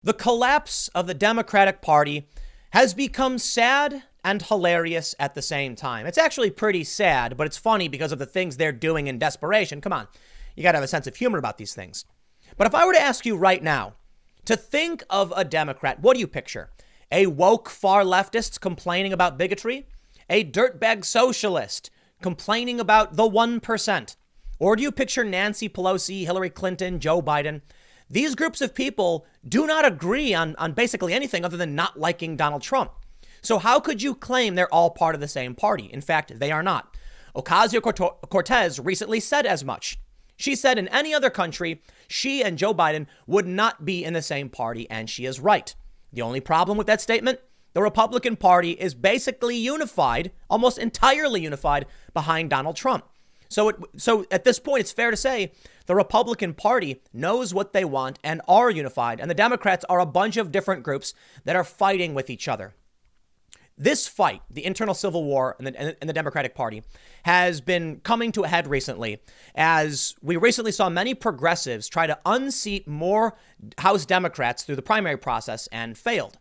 The collapse of the Democratic Party has become sad and hilarious at the same time. It's actually pretty sad, but it's funny because of the things they're doing in desperation. Come on, you got to have a sense of humor about these things. But if I were to ask you right now to think of a Democrat, what do you picture? A woke far leftist complaining about bigotry? A dirtbag socialist complaining about the 1%? Or do you picture Nancy Pelosi, Hillary Clinton, Joe Biden? These groups of people do not agree on basically anything other than not liking Donald Trump. So how could you claim they're all part of the same party? In fact, they are not. Ocasio-Cortez recently said as much. She said in any other country, she and Joe Biden would not be in the same party, and she is right. The only problem with that statement, the Republican Party is basically unified, almost entirely unified behind Donald Trump. So at this point, it's fair to say the Republican Party knows what they want and are unified, and the Democrats are a bunch of different groups that are fighting with each other. This fight, the internal civil war in the Democratic Party, has been coming to a head recently, as we recently saw many progressives try to unseat more House Democrats through the primary process and failed.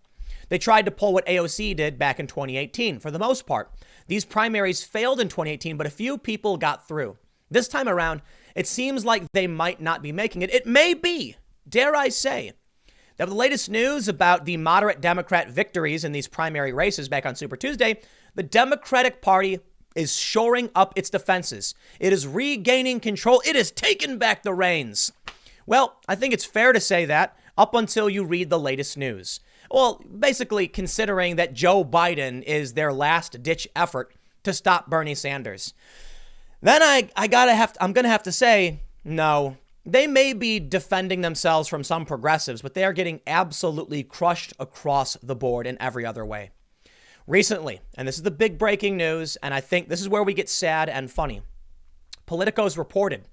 They tried to pull what AOC did back in 2018. For the most part, these primaries failed in 2018, but a few people got through. This time around, it seems like they might not be making it. It may be, dare I say, that with the latest news about the moderate Democrat victories in these primary races back on Super Tuesday, the Democratic Party is shoring up its defenses. It is regaining control. It has taken back the reins. Well, I think it's fair to say that up until you read the latest news. Well, basically considering that Joe Biden is their last ditch effort to stop Bernie Sanders. Then I'm going to have to say, no, they may be defending themselves from some progressives, but they are getting absolutely crushed across the board in every other way. Recently, and this is the big breaking news, and I think this is where we get sad and funny. Politico's reported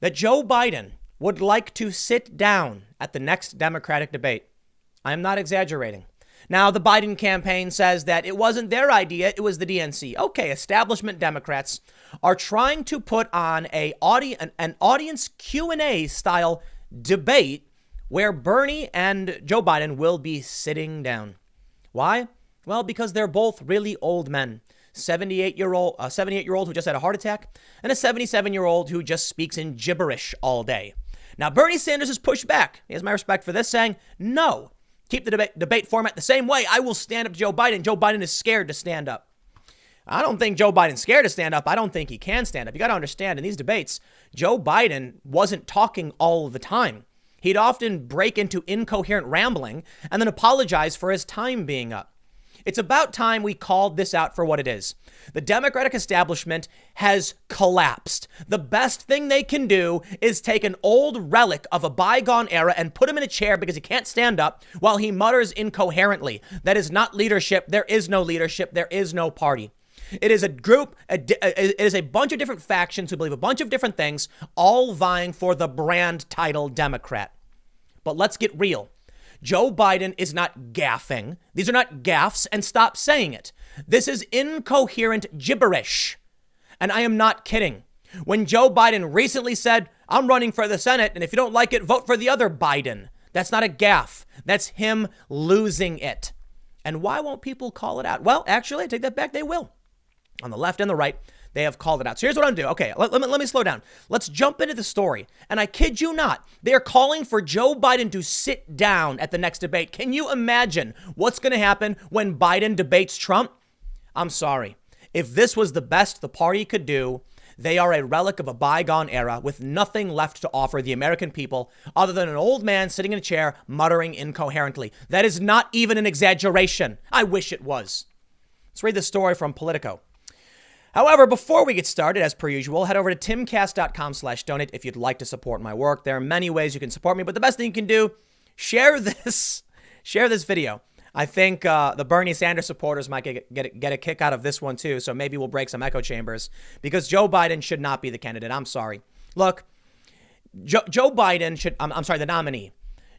that Joe Biden would like to sit down at the next Democratic debate. I am not exaggerating. Now, the Biden campaign says that it wasn't their idea, it was the DNC. Okay, establishment Democrats are trying to put on an audience Q&A style debate where Bernie and Joe Biden will be sitting down. Why? Well, because they're both really old men. 78-year-old who just had a heart attack, and a 77-year-old who just speaks in gibberish all day. Now, Bernie Sanders has pushed back. He has my respect for this, saying, no, keep the debate format the same way. I will stand up to Joe Biden. Joe Biden is scared to stand up. I don't think Joe Biden's scared to stand up. I don't think he can stand up. You got to understand, in these debates, Joe Biden wasn't talking all the time. He'd often break into incoherent rambling and then apologize for his time being up. It's about time we called this out for what it is. The Democratic establishment has collapsed. The best thing they can do is take an old relic of a bygone era and put him in a chair because he can't stand up while he mutters incoherently. That is not leadership. There is no leadership. There is no party. It is a group, it is a bunch of different factions who believe a bunch of different things, all vying for the brand title Democrat. But let's get real. Joe Biden is not gaffing. These are not gaffes, and stop saying it. This is incoherent gibberish. And I am not kidding. When Joe Biden recently said, I'm running for the Senate, and if you don't like it, vote for the other Biden. That's not a gaffe. That's him losing it. And why won't people call it out? Well, actually, I take that back. They will. On the left and the right, they have called it out. So here's what I'm doing. Okay, let me slow down. Let's jump into the story. And I kid you not, they are calling for Joe Biden to sit down at the next debate. Can you imagine what's going to happen when Biden debates Trump? I'm sorry. If this was the best the party could do, they are a relic of a bygone era with nothing left to offer the American people other than an old man sitting in a chair muttering incoherently. That is not even an exaggeration. I wish it was. Let's read the story from Politico. However, before we get started, as per usual, head over to timcast.com/donate if you'd like to support my work. There are many ways you can support me, but the best thing you can do, share this video. I think the Bernie Sanders supporters might get a kick out of this one too, so maybe we'll break some echo chambers because Joe Biden should not be the candidate. I'm sorry. Look, Joe Biden should, I'm sorry, the nominee.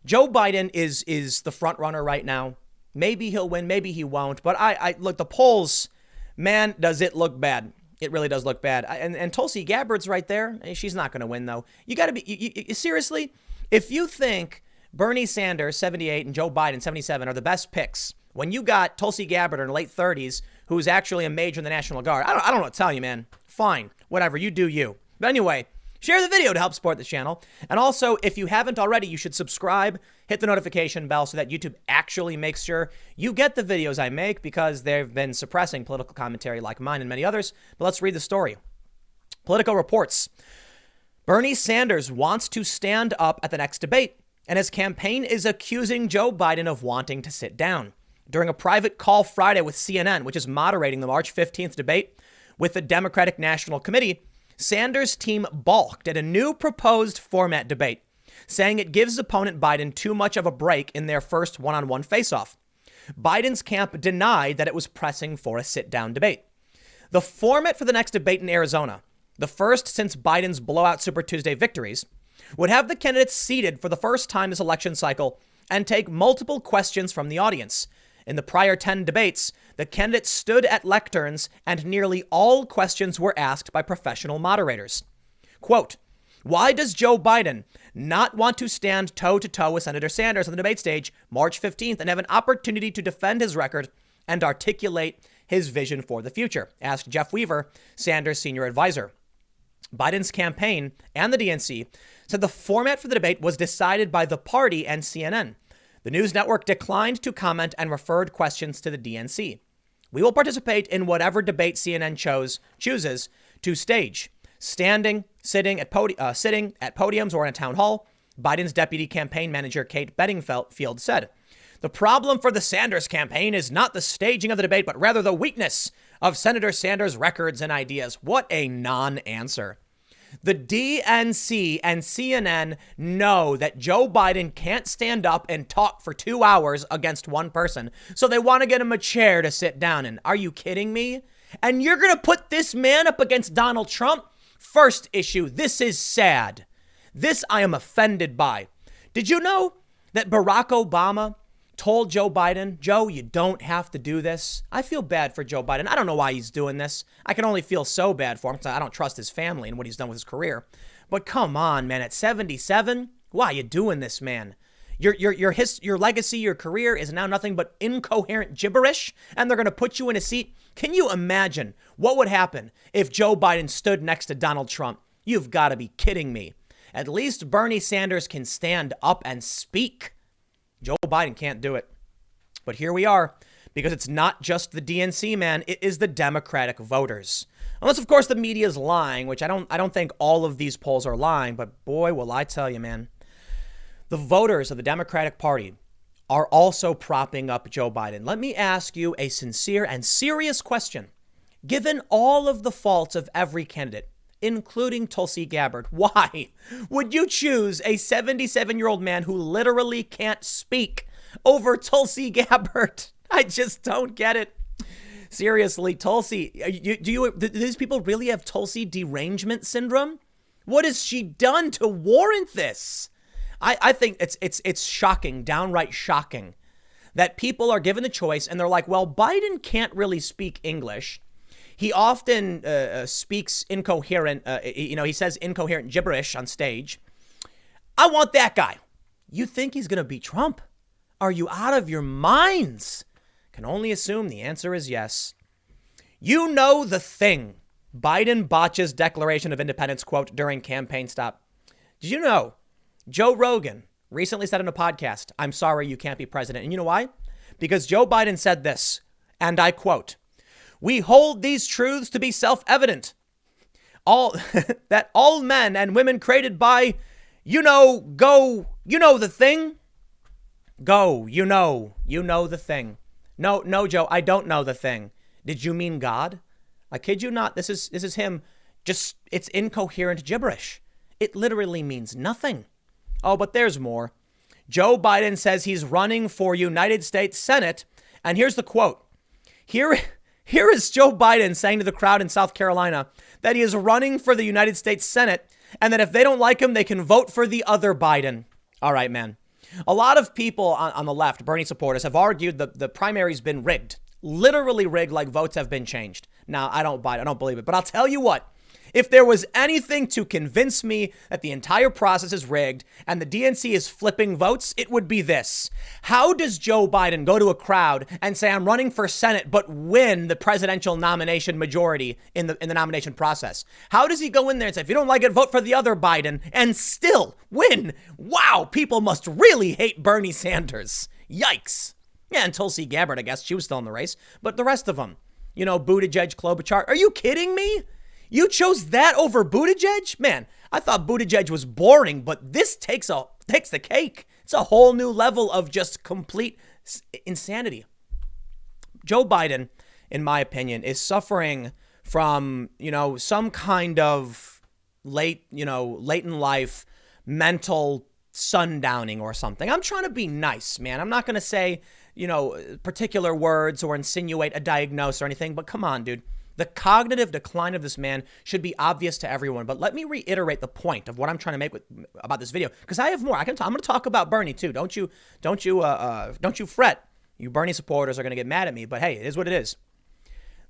Joe Biden is the front runner right now. Maybe he'll win, maybe he won't, but I look, the polls, man, does it look bad. It really does look bad. And Tulsi Gabbard's right there. She's not going to win, though. You got to be seriously, if you think Bernie Sanders, 78, and Joe Biden, 77, are the best picks. When you got Tulsi Gabbard in her late 30s, who's actually a major in the National Guard, I don't know what to tell you, man. Fine, whatever, you do you. But anyway, share the video to help support the channel. And also, if you haven't already, you should subscribe, hit the notification bell so that YouTube actually makes sure you get the videos I make, because they've been suppressing political commentary like mine and many others. But let's read the story. Politico reports, Bernie Sanders wants to stand up at the next debate, and his campaign is accusing Joe Biden of wanting to sit down. During a private call Friday with CNN, which is moderating the March 15th debate with the Democratic National Committee, Sanders' team balked at a new proposed format debate, saying it gives opponent Biden too much of a break in their first one-on-one face-off. Biden's camp denied that it was pressing for a sit-down debate. The format for the next debate in Arizona, the first since Biden's blowout Super Tuesday victories, would have the candidates seated for the first time this election cycle and take multiple questions from the audience. In the prior 10 debates, the candidates stood at lecterns and nearly all questions were asked by professional moderators. Quote, why does Joe Biden not want to stand toe-to-toe with Senator Sanders on the debate stage March 15th and have an opportunity to defend his record and articulate his vision for the future? Asked Jeff Weaver, Sanders' senior advisor. Biden's campaign and the DNC said the format for the debate was decided by the party and CNN. The news network declined to comment and referred questions to the DNC. We will participate in whatever debate CNN chooses to stage, sitting at podiums or in a town hall, Biden's deputy campaign manager, Kate Bedingfield, said. The problem for the Sanders campaign is not the staging of the debate, but rather the weakness of Senator Sanders' records and ideas. What a non-answer. The DNC and CNN know that Joe Biden can't stand up and talk for 2 hours against one person, so they want to get him a chair to sit down in. Are you kidding me? And you're going to put this man up against Donald Trump? First issue, this is sad. This I am offended by. Did you know that Barack Obama told Joe Biden, Joe, you don't have to do this? I feel bad for Joe Biden. I don't know why he's doing this. I can only feel so bad for him because I don't trust his family and what he's done with his career. But come on, man, at 77, why are you doing this, man? Your legacy, your career is now nothing but incoherent gibberish, and they're going to put you in a seat. Can you imagine what would happen if Joe Biden stood next to Donald Trump? You've got to be kidding me. At least Bernie Sanders can stand up and speak. Joe Biden can't do it. But here we are, because it's not just the DNC, man. It is the Democratic voters. Unless, of course, the media is lying, which I don't think all of these polls are lying. But boy, will I tell you, man. The voters of the Democratic Party are also propping up Joe Biden. Let me ask you a sincere and serious question. Given all of the faults of every candidate, including Tulsi Gabbard, why would you choose a 77-year-old man who literally can't speak over Tulsi Gabbard? I just don't get it. Seriously, Tulsi, do these people really have Tulsi derangement syndrome? What has she done to warrant this? I think it's shocking, downright shocking, that people are given the choice and they're like, well, Biden can't really speak English. He often speaks incoherent, he says incoherent gibberish on stage. I want that guy. You think he's going to beat Trump? Are you out of your minds? Can only assume the answer is yes. You know the thing. Biden botches Declaration of Independence quote during campaign stop. Did you know Joe Rogan recently said in a podcast, I'm sorry you can't be president. And you know why? Because Joe Biden said this, and I quote, we hold these truths to be self-evident. That all men and women created by, the thing. The thing. No, Joe, I don't know the thing. Did you mean God? I kid you not. This is him. It's incoherent gibberish. It literally means nothing. Oh, but there's more. Joe Biden says he's running for United States Senate. And here's the quote. Here is Joe Biden saying to the crowd in South Carolina that he is running for the United States Senate and that if they don't like him, they can vote for the other Biden. All right, man. A lot of people on the left, Bernie supporters, have argued that the primary's been rigged, literally rigged, like votes have been changed. Now, I don't buy it. I don't believe it. But I'll tell you what, If there was anything to convince me that the entire process is rigged and the DNC is flipping votes, it would be this. How does Joe Biden go to a crowd and say, I'm running for Senate, but win the presidential nomination majority in the nomination process? How does he go in there and say, if you don't like it, vote for the other Biden and still win? Wow, people must really hate Bernie Sanders. Yikes. Yeah, and Tulsi Gabbard, I guess. She was still in the race. But the rest of them, Buttigieg, Klobuchar. Are you kidding me? You chose that over Buttigieg? Man, I thought Buttigieg was boring, but this takes the cake. It's a whole new level of just complete insanity. Joe Biden, in my opinion, is suffering from, some kind of late in life mental sundowning or something. I'm trying to be nice, man. I'm not going to say, particular words or insinuate a diagnosis or anything, but come on, dude. The cognitive decline of this man should be obvious to everyone. But let me reiterate the point of what I'm trying to make about this video, because I have more. I'm going to talk about Bernie too. Don't you fret. You Bernie supporters are going to get mad at me, but hey, it is what it is.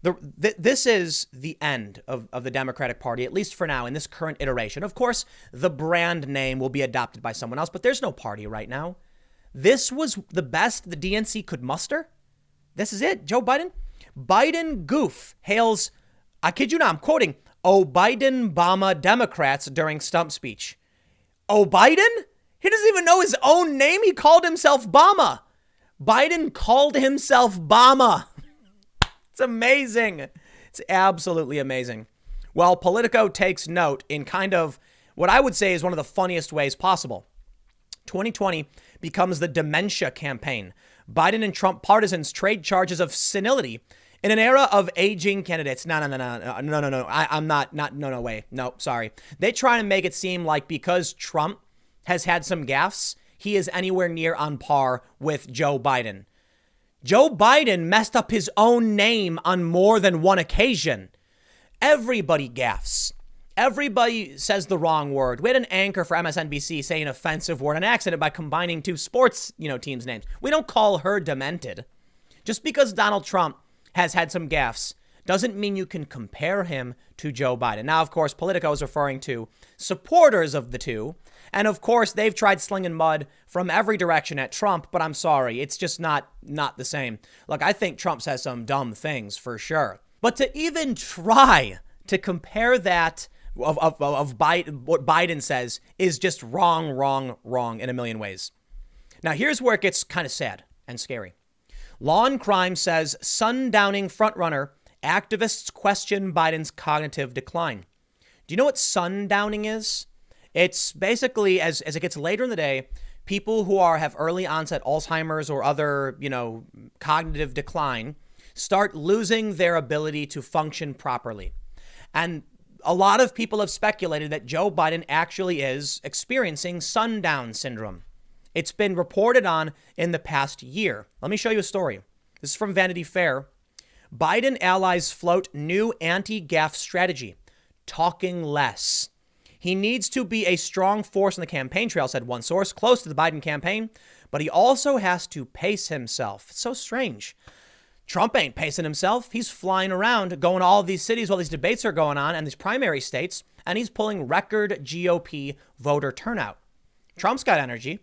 This is the end of the Democratic Party, at least for now, in this current iteration. Of course, the brand name will be adopted by someone else, but there's no party right now. This was the best the DNC could muster. This is it. Joe Biden goof hails, I kid you not, I'm quoting, "Oh, Biden-Bama Democrats" during stump speech. Oh, Biden? He doesn't even know his own name. He called himself Bama. Biden called himself Bama. It's amazing. It's absolutely amazing. Well, Politico takes note in kind of what I would say is one of the funniest ways possible. 2020 becomes the Dementia campaign. Biden and Trump partisans trade charges of senility in an era of aging candidates. No. I'm not. No way. No, sorry. They try to make it seem like because Trump has had some gaffes, he is anywhere near on par with Joe Biden. Joe Biden messed up his own name on more than one occasion. Everybody gaffes. Everybody says the wrong word. We had an anchor for MSNBC say an offensive word on accident by combining two sports, teams' names. We don't call her demented. Just because Donald Trump has had some gaffes doesn't mean you can compare him to Joe Biden. Now, of course, Politico is referring to supporters of the two. And of course, they've tried slinging mud from every direction at Trump, but I'm sorry, it's just not the same. Look, I think Trump says some dumb things for sure. But to even try to compare that of Biden, what Biden says is just wrong in a million ways. Now, here's where it gets kind of sad and scary. Law and Crime says Sundowning frontrunner activists question Biden's cognitive decline. Do you know what sundowning is? It's basically, as it gets later in the day, people who have early onset Alzheimer's or other, cognitive decline start losing their ability to function properly. And a lot of people have speculated that Joe Biden actually is experiencing sundown syndrome. It's been reported on in the past year. Let me show you a story. This is from Vanity Fair. Biden allies float new anti-gaffe strategy, talking less. He needs to be a strong force on the campaign trail, said one source close to the Biden campaign, but he also has to pace himself. It's so strange. Trump ain't pacing himself. He's flying around, going to all these cities while these debates are going on and these primary states, and he's pulling record GOP voter turnout. Trump's got energy.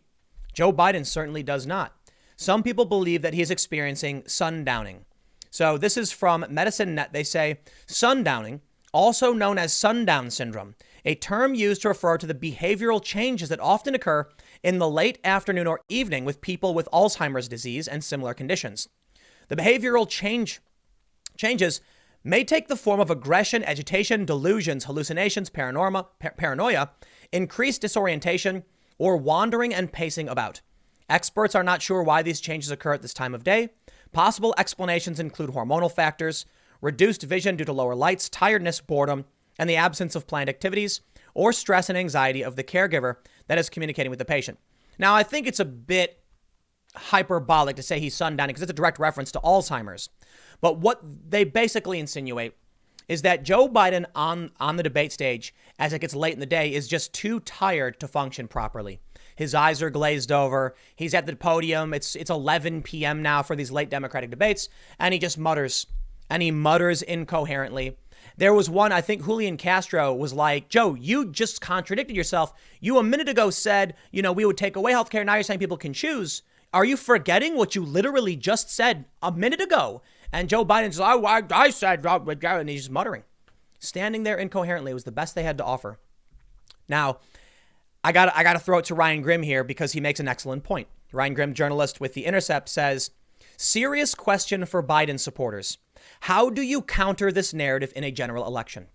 Joe Biden certainly does not. Some people believe that he is experiencing sundowning. So this is from Medicine Net. They say sundowning, also known as sundown syndrome, a term used to refer to the behavioral changes that often occur in the late afternoon or evening with people with Alzheimer's disease and similar conditions. The behavioral changes may take the form of aggression, agitation, delusions, hallucinations, paranoia, increased disorientation, or wandering and pacing about. Experts are not sure why these changes occur at this time of day. Possible explanations include hormonal factors, reduced vision due to lower lights, tiredness, boredom, and the absence of planned activities, or stress and anxiety of the caregiver that is communicating with the patient. Now, I think it's a bit hyperbolic to say he's sundowning because it's a direct reference to Alzheimer's. But what they basically insinuate is that Joe Biden on the debate stage, as it gets late in the day, is just too tired to function properly. His eyes are glazed over. He's at the podium. It's 11 p.m. now for these late Democratic debates, and he just mutters, and he mutters incoherently. There was one, I think Julian Castro was like, Joe, you just contradicted yourself. You a minute ago said, we would take away healthcare. Now you're saying people can choose. Are you forgetting what you literally just said a minute ago? And Joe Biden's like, I said, and he's just muttering, standing there incoherently. It was the best they had to offer. Now, I got to throw it to Ryan Grimm here because he makes an excellent point. Ryan Grimm, journalist with The Intercept, says, serious question for Biden supporters. How do you counter this narrative in a general election?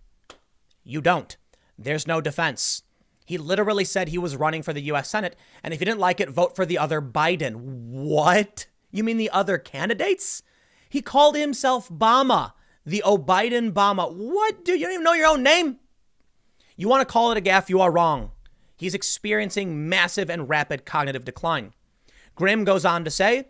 You don't. There's no defense. He literally said he was running for the U.S. Senate, and if you didn't like it, vote for the other Biden. What? You mean the other candidates? He called himself Bama, the O'Biden Bama. What? Dude, you don't even know your own name? You want to call it a gaffe? You are wrong. He's experiencing massive and rapid cognitive decline. Grimm goes on to say,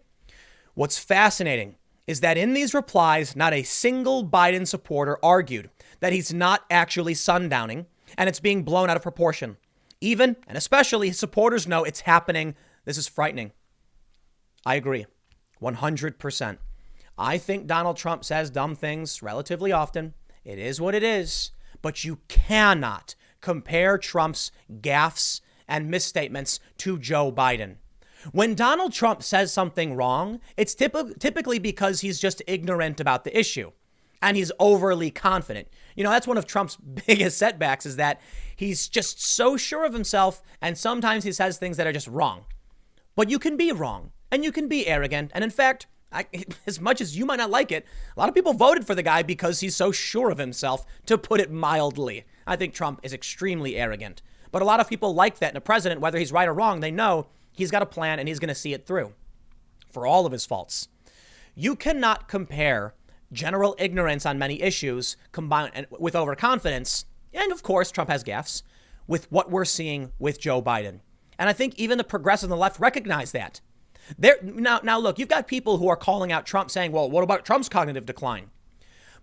what's fascinating is that in these replies, not a single Biden supporter argued that he's not actually sundowning, and it's being blown out of proportion. Even, and especially, his supporters know it's happening. This is frightening. I agree. 100%. I think Donald Trump says dumb things relatively often. It is what it is. But you cannot compare Trump's gaffes and misstatements to Joe Biden. When Donald Trump says something wrong, it's typically because he's just ignorant about the issue and he's overly confident. That's one of Trump's biggest setbacks is that he's just so sure of himself and sometimes he says things that are just wrong. But you can be wrong and you can be arrogant. And in fact, as much as you might not like it, a lot of people voted for the guy because he's so sure of himself, to put it mildly. I think Trump is extremely arrogant. But a lot of people like that in a president, whether he's right or wrong, they know he's got a plan and he's going to see it through for all of his faults. You cannot compare general ignorance on many issues combined with overconfidence. And of course, Trump has gaffes with what we're seeing with Joe Biden. And I think even the progressives on the left recognize that. Now, look, you've got people who are calling out Trump saying, well, what about Trump's cognitive decline?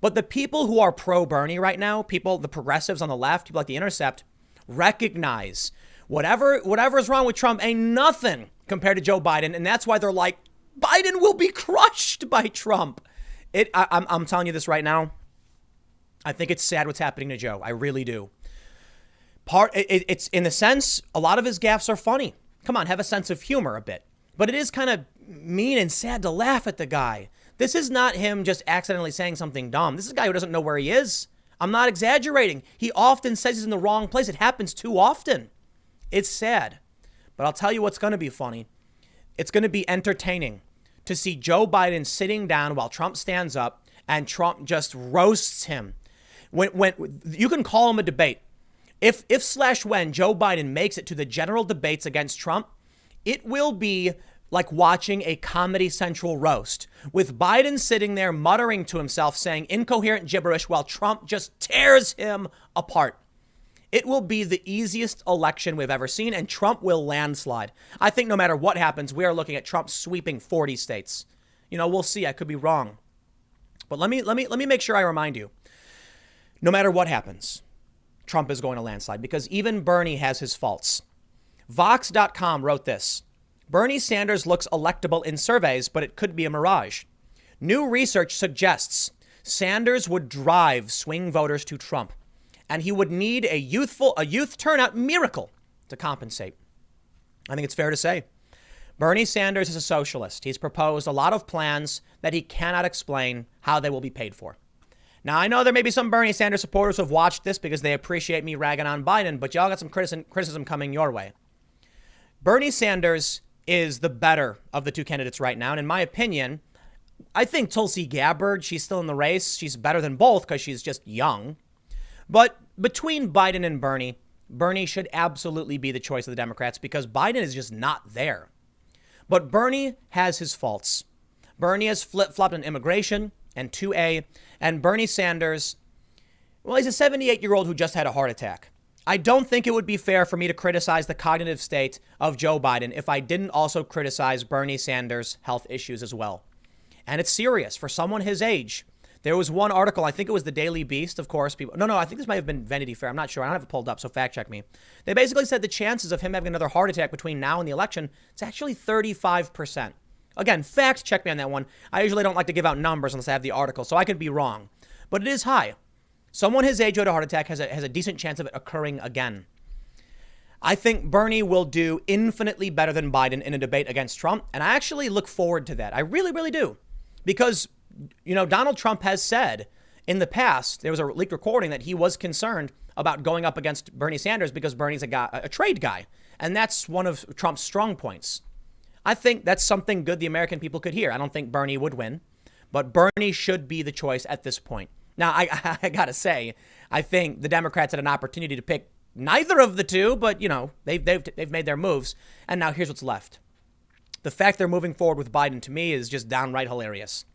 But the people who are pro-Bernie right now, the progressives on the left, people like The Intercept, recognize whatever is wrong with Trump ain't nothing compared to Joe Biden. And that's why they're like, Biden will be crushed by Trump. I'm telling you this right now. I think it's sad what's happening to Joe. I really do. It's in the sense, a lot of his gaffes are funny. Come on, have a sense of humor a bit. But it is kind of mean and sad to laugh at the guy. This is not him just accidentally saying something dumb. This is a guy who doesn't know where he is. I'm not exaggerating. He often says he's in the wrong place. It happens too often. It's sad. But I'll tell you what's going to be funny. It's going to be entertaining to see Joe Biden sitting down while Trump stands up and Trump just roasts him. When you can call him a debate. If/when Joe Biden makes it to the general debates against Trump, it will be like watching a Comedy Central roast with Biden sitting there muttering to himself, saying incoherent gibberish while Trump just tears him apart. It will be the easiest election we've ever seen, and Trump will landslide. I think no matter what happens, we are looking at Trump sweeping 40 states. We'll see. I could be wrong. But let me make sure I remind you. No matter what happens, Trump is going to landslide because even Bernie has his faults. Vox.com wrote this. Bernie Sanders looks electable in surveys, but it could be a mirage. New research suggests Sanders would drive swing voters to Trump, and he would need a youth turnout miracle to compensate. I think it's fair to say Bernie Sanders is a socialist. He's proposed a lot of plans that he cannot explain how they will be paid for. Now, I know there may be some Bernie Sanders supporters who have watched this because they appreciate me ragging on Biden, but y'all got some criticism coming your way. Bernie Sanders is the better of the two candidates right now. And in my opinion, I think Tulsi Gabbard, she's still in the race. She's better than both because she's just young. But between Biden and Bernie should absolutely be the choice of the Democrats because Biden is just not there. But Bernie has his faults. Bernie has flip-flopped on immigration and 2A. And Bernie Sanders, well, he's a 78-year-old who just had a heart attack. I don't think it would be fair for me to criticize the cognitive state of Joe Biden if I didn't also criticize Bernie Sanders' health issues as well. And it's serious for someone his age. There was one article, I think it was the Daily Beast, of course. I think this might have been Vanity Fair. I'm not sure. I don't have it pulled up, so fact check me. They basically said the chances of him having another heart attack between now and the election, it's actually 35%. Again, fact check me on that one. I usually don't like to give out numbers unless I have the article, so I could be wrong. But it is high. Someone his age who had a heart attack has a decent chance of it occurring again. I think Bernie will do infinitely better than Biden in a debate against Trump. And I actually look forward to that. I really, really do. Because, Donald Trump has said in the past, there was a leaked recording that he was concerned about going up against Bernie Sanders because Bernie's a trade guy. And that's one of Trump's strong points. I think that's something good the American people could hear. I don't think Bernie would win, but Bernie should be the choice at this point. Now, I got to say, I think the Democrats had an opportunity to pick neither of the two, but, they've made their moves. And now here's what's left. The fact they're moving forward with Biden, to me, is just downright hilarious.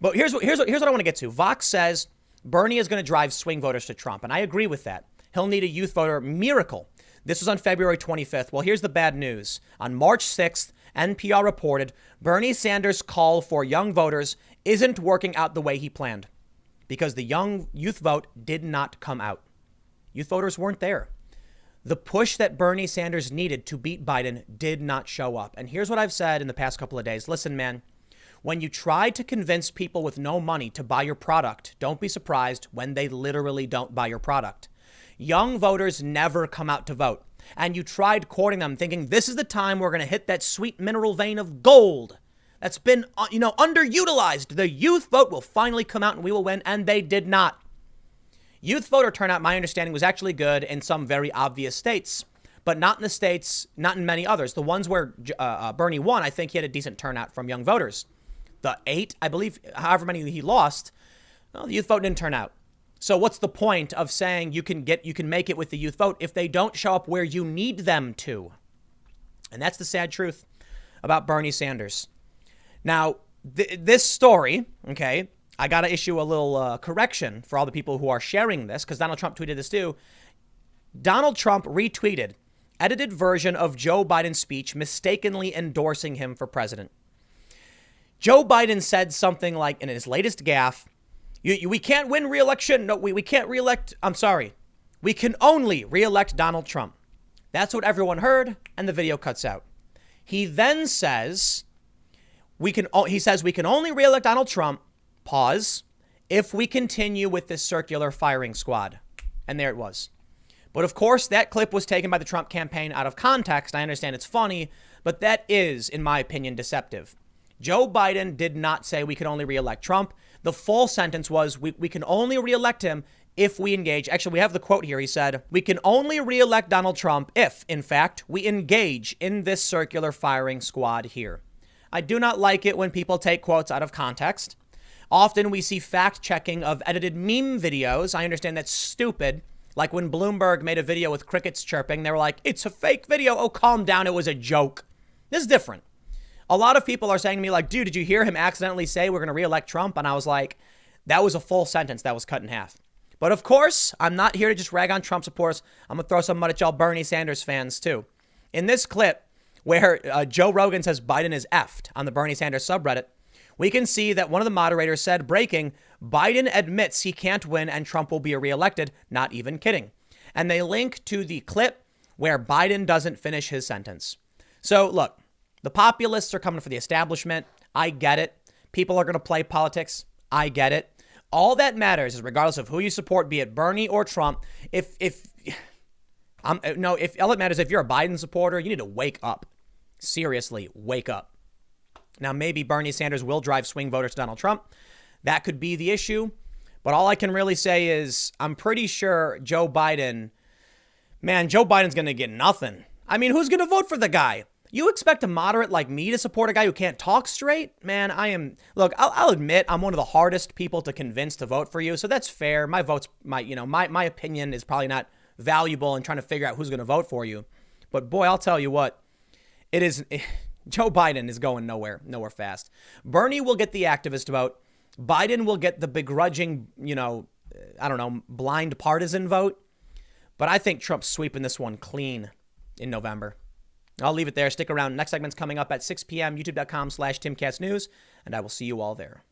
But here's what I want to get to. Vox says Bernie is going to drive swing voters to Trump, and I agree with that. He'll need a youth voter miracle. This was on February 25th. Well, here's the bad news. On March 6th, NPR reported Bernie Sanders' call for young voters isn't working out the way he planned because the young youth vote did not come out. Youth voters weren't there. The push that Bernie Sanders needed to beat Biden did not show up. And here's what I've said in the past couple of days. Listen, man, when you try to convince people with no money to buy your product, don't be surprised when they literally don't buy your product. Young voters never come out to vote. And you tried courting them thinking this is the time we're going to hit that sweet mineral vein of gold that's been, underutilized. The youth vote will finally come out and we will win. And they did not. Youth voter turnout, my understanding, was actually good in some very obvious states, but not in the states, not in many others. The ones where Bernie won, I think he had a decent turnout from young voters. The 8, I believe, however many he lost, well, the youth vote didn't turn out. So what's the point of saying you can make it with the youth vote if they don't show up where you need them to? And that's the sad truth about Bernie Sanders. Now, this story, okay, I got to issue a little correction for all the people who are sharing this because Donald Trump tweeted this too. Donald Trump retweeted edited version of Joe Biden's speech mistakenly endorsing him for president. Joe Biden said something like in his latest gaffe, we can't win re-election. No, we can't re-elect. I'm sorry. We can only re-elect Donald Trump. That's what everyone heard. And the video cuts out. He then says, we can only re-elect Donald Trump, pause, if we continue with this circular firing squad. And there it was. But of course, that clip was taken by the Trump campaign out of context. I understand it's funny, but that is, in my opinion, deceptive. Joe Biden did not say we can only re-elect Trump. The full sentence was we can only re-elect him if we engage. Actually, we have the quote here. He said, we can only re-elect Donald Trump if, in fact, we engage in this circular firing squad here. I do not like it when people take quotes out of context. Often we see fact checking of edited meme videos. I understand that's stupid. Like when Bloomberg made a video with crickets chirping, they were like, it's a fake video. Oh, calm down. It was a joke. This is different. A lot of people are saying to me like, dude, did you hear him accidentally say we're going to re-elect Trump? And I was like, that was a full sentence that was cut in half. But of course, I'm not here to just rag on Trump supporters. I'm going to throw some mud at y'all Bernie Sanders fans too. In this clip where Joe Rogan says Biden is effed on the Bernie Sanders subreddit, we can see that one of the moderators said, breaking, Biden admits he can't win and Trump will be reelected. Not even kidding. And they link to the clip where Biden doesn't finish his sentence. So look, the populists are coming for the establishment. I get it. People are going to play politics. I get it. All that matters is regardless of who you support, be it Bernie or Trump, all that matters if you're a Biden supporter, you need to wake up. Seriously, wake up. Now, maybe Bernie Sanders will drive swing voters to Donald Trump. That could be the issue. But all I can really say is I'm pretty sure Joe Biden's going to get nothing. I mean, who's going to vote for the guy? You expect a moderate like me to support a guy who can't talk straight? Man, I'll admit I'm one of the hardest people to convince to vote for you. So that's fair. My opinion is probably not valuable in trying to figure out who's going to vote for you. But boy, I'll tell you what, Joe Biden is going nowhere fast. Bernie will get the activist vote. Biden will get the begrudging, blind partisan vote. But I think Trump's sweeping this one clean in November. I'll leave it there. Stick around. Next segment's coming up at 6 p.m. youtube.com/TimCastNews, and I will see you all there.